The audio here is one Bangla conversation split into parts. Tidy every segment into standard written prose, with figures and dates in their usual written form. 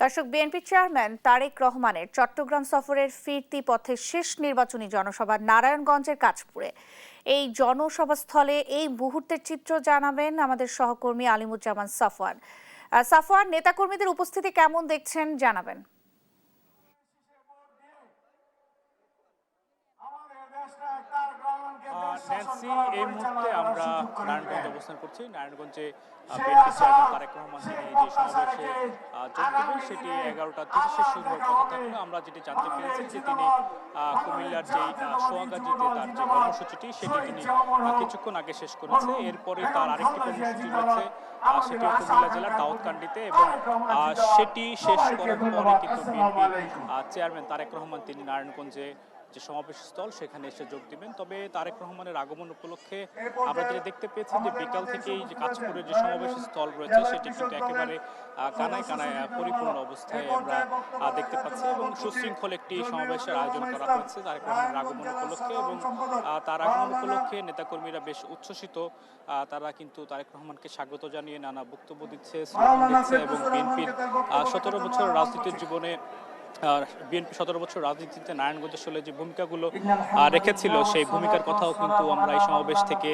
দর্শক, বিএনপি চেয়ারম্যান তারেক রহমানের চট্টগ্রাম সফরের ফিরতি পথে শেষ নির্বাচনী জনসভা নারায়ণগঞ্জের কাঁচপুরে। এই জনসভাস্থলে এই মুহূর্তের চিত্র জানাবেন আমাদের সহকর্মী আলিমুজ্জামান সাফওয়ান। সাফওয়ান, নেতাকর্মীদের উপস্থিতি কেমন দেখছেন জানাবেন। ন্যান্সি, এই মুহূর্তে আমরা নারায়ণগঞ্জে অবস্থান করছি। নারায়ণগঞ্জে বিএনপি চেয়ারম্যান তারেক রহমান তিনি যে সমাবেশে যোগ দেবেন সেটি 11টা 30-এ শুরু হওয়ার কথা থাকলে আমরা যেটি জানতে পেরেছি যে তিনি কুমিল্লার যে সোহাগাজীতে তার যে কর্মসূচিটি সেটি তিনি কিছুক্ষণ আগে শেষ করেছে। এরপরে তার আরেকটি কর্মসূচি রয়েছে, সেটিও কুমিল্লা জেলার দাউদকান্দিতে, এবং সেটি শেষ করার পরে কিন্তু বিএনপি চেয়ারম্যান তারেক রহমান তিনি নারায়ণগঞ্জে যে সমাবেশ স্থল সেখানে এসে যোগ দিবেন। তবে তারেক রহমানের আগমন উপলক্ষে আমরা যেটা দেখতে পেয়েছি যে বিকাল থেকেই যে কাঁচপুরের যে সমাবেশ স্থল রয়েছে সেটি কিন্তু একেবারে কানায় কানায় পরিপূর্ণ অবস্থায় আমরা দেখতে পাচ্ছি, এবং সুশৃঙ্খল একটি সমাবেশের আয়োজন করা হয়েছে তারেক রহমানের আগমন উপলক্ষে। এবং তার আগমন উপলক্ষে নেতাকর্মীরা বেশ উচ্ছ্বসিত। তারা কিন্তু তারেক রহমানকে স্বাগত জানিয়ে নানা বক্তব্য দিচ্ছে, স্লোগান দিচ্ছে, এবং বিএনপির 17 বছর রাজনীতির জীবনে বিএনপি 17 বছর রাজনীতিতে নারায়ণগঞ্জ আসলে যে ভূমিকাগুলো রেখেছিল সেই ভূমিকার কথাও কিন্তু আমরা এই সমাবেশ থেকে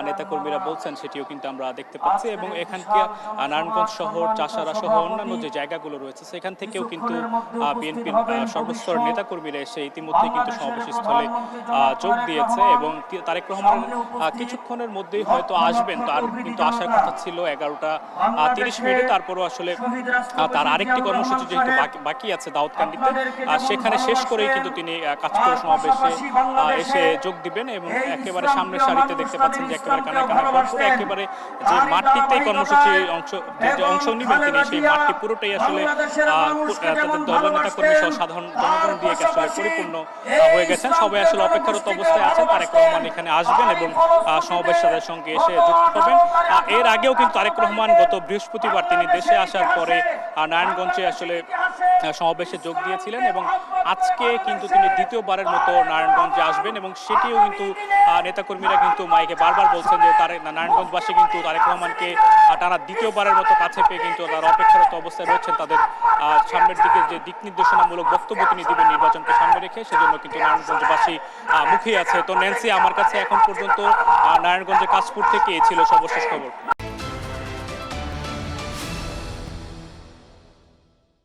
নেতাকর্মীরা বলছেন, সেটিও কিন্তু আমরা দেখতে পাচ্ছি। এবং এখানকার নারায়ণগঞ্জ শহর, চাষারা সহ অন্যান্য যে জায়গাগুলো রয়েছে সেখান থেকেও কিন্তু বিএনপির সর্বস্তর নেতাকর্মীরা এসে ইতিমধ্যে কিন্তু সমাবেশ স্থলে যোগ দিয়েছে। এবং তারেক রহমান কিছুক্ষণের মধ্যেই হয়তো আসবেন, তার কিন্তু আসার কথা ছিল 11টা 30 তারপরও আসলে তার আরেকটি কর্মসূচি যেহেতু বাকি আছে দাউদকান্দিতে, সেখানে শেষ করেই কিন্তু তিনি কাঁচপুর সমাবেশে এসে যোগ দিবেন। এবং একেবারে সামনের সারিতে দেখতে পাচ্ছেন যে একেবারে কানায় কানায় ভরপুর, একেবারে যে মাঠটিতে কর্মসূচি অংশ নিবেন তিনি, সেই মাঠটি পুরোটাই আসলে তাদের দল নেতা কর্মী সহ সাধারণ জনগণ দিয়ে আসলে পরিপূর্ণ হয়ে গেছেন। সবাই আসলে অপেক্ষারত অবস্থায় আছেন তারেক রহমান এখানে আসবেন এবং সমাবেশ তাদের সঙ্গে এসে যুক্ত হবেন। এর আগেও কিন্তু তারেক রহমান গত বৃহস্পতিবার তিনি দেশে আসার পরে নারায়ণগঞ্জে আসলে সমাবেশে যোগ দিয়েছিলেন, এবং আজকে কিন্তু তিনি দ্বিতীয়বারের মতো নারায়ণগঞ্জে আসবেন। এবং সেটিও কিন্তু নেতাকর্মীরা কিন্তু মাইকে বারবার বলছেন যে নারায়ণগঞ্জবাসী কিন্তু তারেক রহমানকে টানা দ্বিতীয়বারের মতো কাছে পেয়ে কিন্তু তারা অপেক্ষারত অবস্থায় রয়েছেন। তাদের সামনের দিকে যে দিক নির্দেশনামূলক বক্তব্য তিনি দিবেন নির্বাচনকে সামনে রেখে, সেজন্য কিন্তু নারায়ণগঞ্জবাসী মুখিয়ে আছে। তো ন্যান্সি, আমার কাছে এখন পর্যন্ত নারায়ণগঞ্জের কাশপুর থেকে এই ছিল সর্বশেষ খবর।